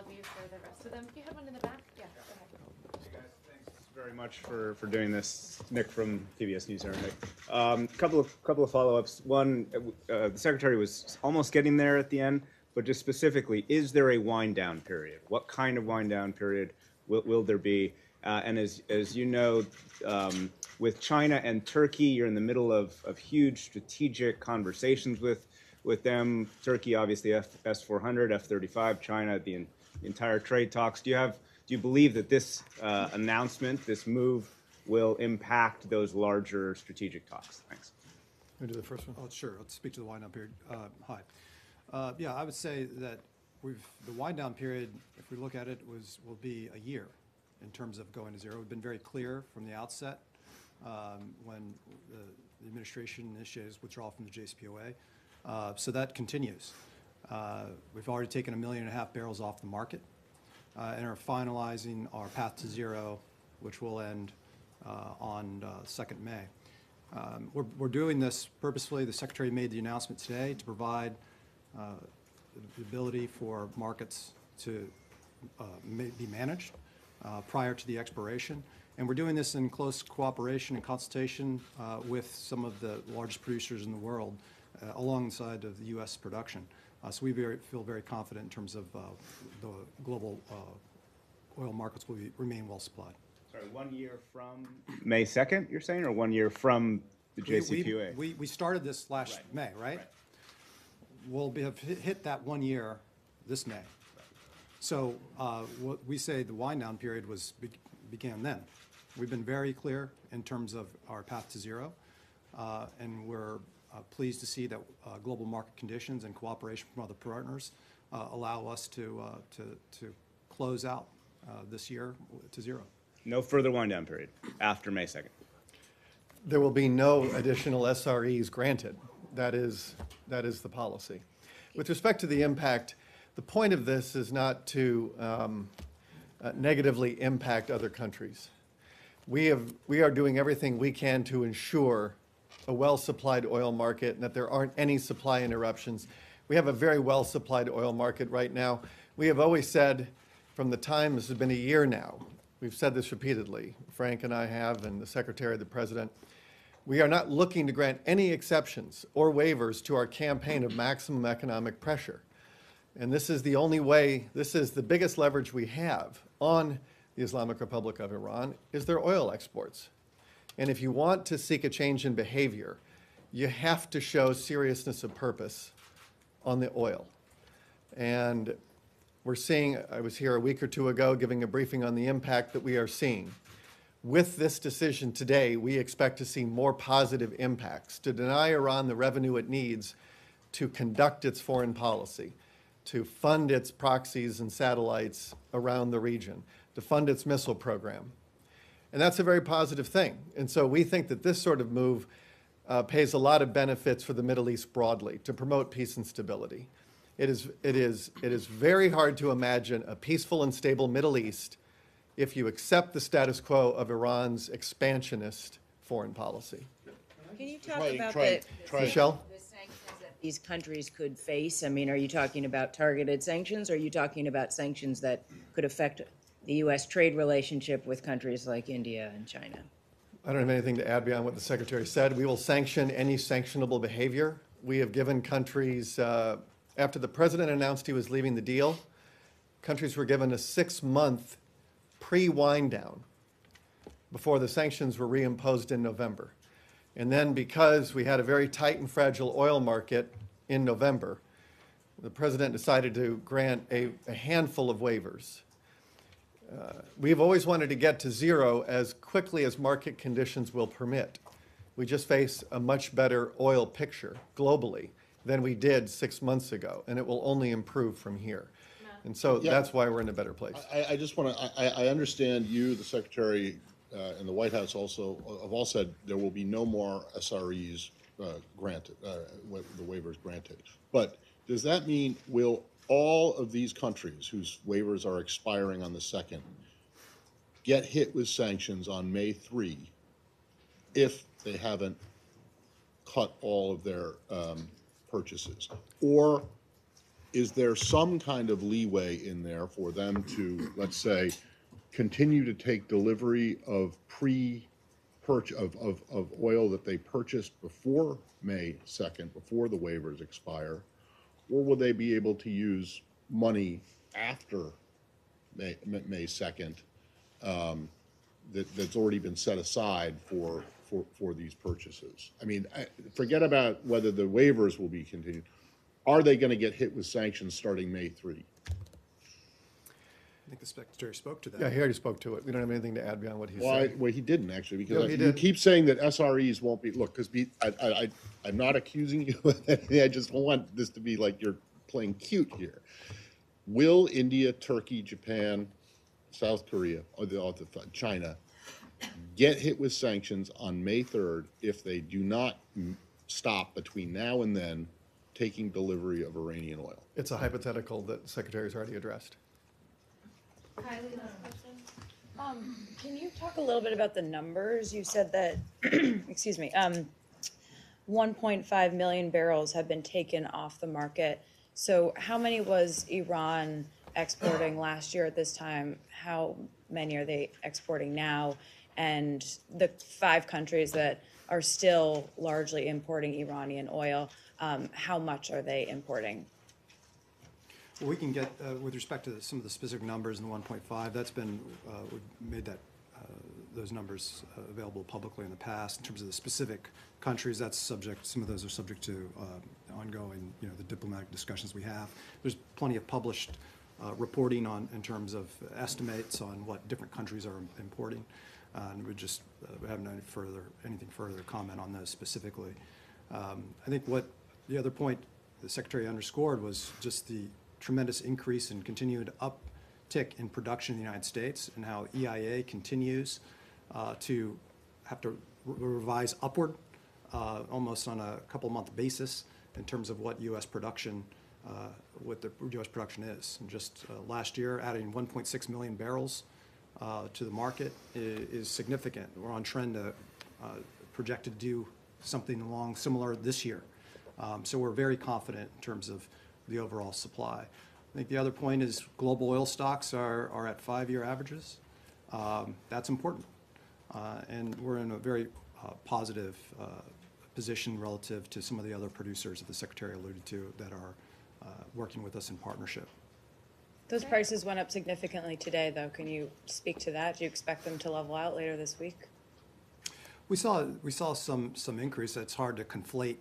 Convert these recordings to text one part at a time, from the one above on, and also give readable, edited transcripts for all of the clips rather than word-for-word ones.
leave for the rest of them. You had one in the back? Yeah, go ahead. Hey guys, thanks very much for doing this. Nick from PBS News here. Couple of follow-ups. One, the secretary was almost getting there at the end, but just specifically, is there a wind down period? What kind of wind down period will there be? And as you know, with China and Turkey, you're in the middle of huge strategic conversations with them. Turkey, obviously, S-400, F-35, China, the entire trade talks. Do you believe that this announcement, this move, will impact those larger strategic talks? Thanks. Let me do the first one. Oh, sure. Let's speak to the wind down period. Hi. Yeah, I would say that the wind down period, if we look at it, will be a year in terms of going to zero. We've been very clear from the outset when the administration initiated withdrawal from the JCPOA. So that continues. We've already taken 1.5 million barrels off the market and are finalizing our path to zero, which will end on 2nd May. We're doing this purposefully. The Secretary made the announcement today to provide the ability for markets to be managed prior to the expiration. And we're doing this in close cooperation and consultation with some of the largest producers in the world alongside of the U.S. production. So we feel very confident in terms of the global oil markets will remain well supplied. Sorry, 1 year from May 2nd, you're saying, or 1 year from the JCPOA? We started this last May, right? We'll have hit that 1 year this May. So what we say the wind down period began then. We've been very clear in terms of our path to zero, and we're pleased to see that global market conditions and cooperation from other partners allow us to close out this year to zero. No further wind down period after May 2nd. There will be no additional SREs granted. That is the policy. With respect to the impact, the point of this is not to negatively impact other countries. We are doing everything we can to ensure a well-supplied oil market and that there aren't any supply interruptions. We have a very well-supplied oil market right now. We have always said from the time, this has been a year now, we've said this repeatedly, Frank and I have, and the Secretary, the President, we are not looking to grant any exceptions or waivers to our campaign of maximum economic pressure. And this is the only way, this is the biggest leverage we have on the Islamic Republic of Iran, is their oil exports. And if you want to seek a change in behavior, you have to show seriousness of purpose on the oil. And we're seeing, I was here a week or two ago giving a briefing on the impact that we are seeing. With this decision today, we expect to see more positive impacts, to deny Iran the revenue it needs to conduct its foreign policy, to fund its proxies and satellites around the region, to fund its missile program. And that's a very positive thing. And so we think that this sort of move pays a lot of benefits for the Middle East broadly, to promote peace and stability. It is very hard to imagine a peaceful and stable Middle East if you accept the status quo of Iran's expansionist foreign policy. Can you talk about Michelle? the sanctions that these countries could face? I mean, are you talking about targeted sanctions, or are you talking about sanctions that could affect the U.S. trade relationship with countries like India and China? I don't have anything to add beyond what the Secretary said. We will sanction any sanctionable behavior. We have given countries, after the President announced he was leaving the deal, countries were given a 6-month pre-wind down before the sanctions were reimposed in November. And then because we had a very tight and fragile oil market in November, the President decided to grant a handful of waivers. We've always wanted to get to zero as quickly as market conditions will permit. We just face a much better oil picture globally than we did 6 months ago, and it will only improve from here. And so that's why we're in a better place. I just want to, I understand you, the Secretary, and the White House also have all said there will be no more SREs granted, the waivers granted. But does that mean will all of these countries whose waivers are expiring on the 2nd get hit with sanctions on May 3 if they haven't cut all of their purchases? Or is there some kind of leeway in there for them to, let's say, continue to take delivery of of oil that they purchased before May 2nd, before the waivers expire? Or will they be able to use money after May 2nd that's already been set aside for these purchases? I mean, forget about whether the waivers will be continued. Are they going to get hit with sanctions starting May 3? I think the Secretary spoke to that. Yeah, he already spoke to it. We don't have anything to add beyond what he Well, said. well, he didn't actually, No, because he you did. keep saying that SREs won't be, look, because I'm not accusing you of anything, I just want this to be like you're playing cute here. Will India, Turkey, Japan, South Korea, or China get hit with sanctions on May 3rd if they do not stop between now and then taking delivery of Iranian oil? It's a hypothetical that the Secretary's already addressed. Kylie, last question. Can you talk a little bit about the numbers? You said that, excuse me, 1.5 million barrels have been taken off the market. So how many was Iran exporting last year at this time? How many are they exporting now? And the 5 countries that are still largely importing Iranian oil, how much are they importing? Well, we can get, with respect to some of the specific numbers in the 1.5, that's been, we've made that, those numbers available publicly in the past. In terms of the specific countries, that's subject, some of those are subject to ongoing, the diplomatic discussions we have. There's plenty of published reporting in terms of estimates on what different countries are importing. And we just we haven't anything further to comment on those specifically. I think what the other point the Secretary underscored was just the tremendous increase and continued uptick in production in the United States, and how EIA continues to have to revise upward almost on a couple-month basis in terms of what U.S. production, what the U.S. production is. And just last year, adding 1.6 million barrels to the market is significant. We're on trend to projected to do something along similar this year. So we're very confident in terms of the overall supply. I think the other point is global oil stocks are at 5-year averages. That's important. And we're in a very positive position relative to some of the other producers that the Secretary alluded to that are working with us in partnership. Those prices went up significantly today, though. Can you speak to that? Do you expect them to level out later this week? We saw some increase. It's hard to conflate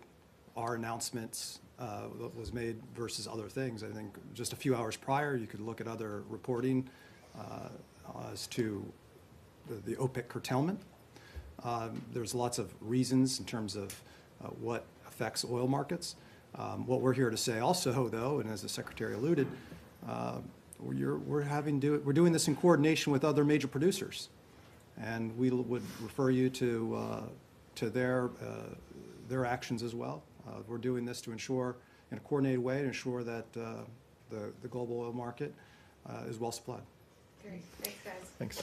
our announcements that was made versus other things. I think just a few hours prior, you could look at other reporting as to the OPEC curtailment. There's lots of reasons in terms of what affects oil markets. What we're here to say also, though, and as the Secretary alluded, we're doing this in coordination with other major producers, and we would refer you to their actions as well. We're doing this to ensure, in a coordinated way, to ensure that the global oil market is well supplied. Great, thanks, guys. Thanks.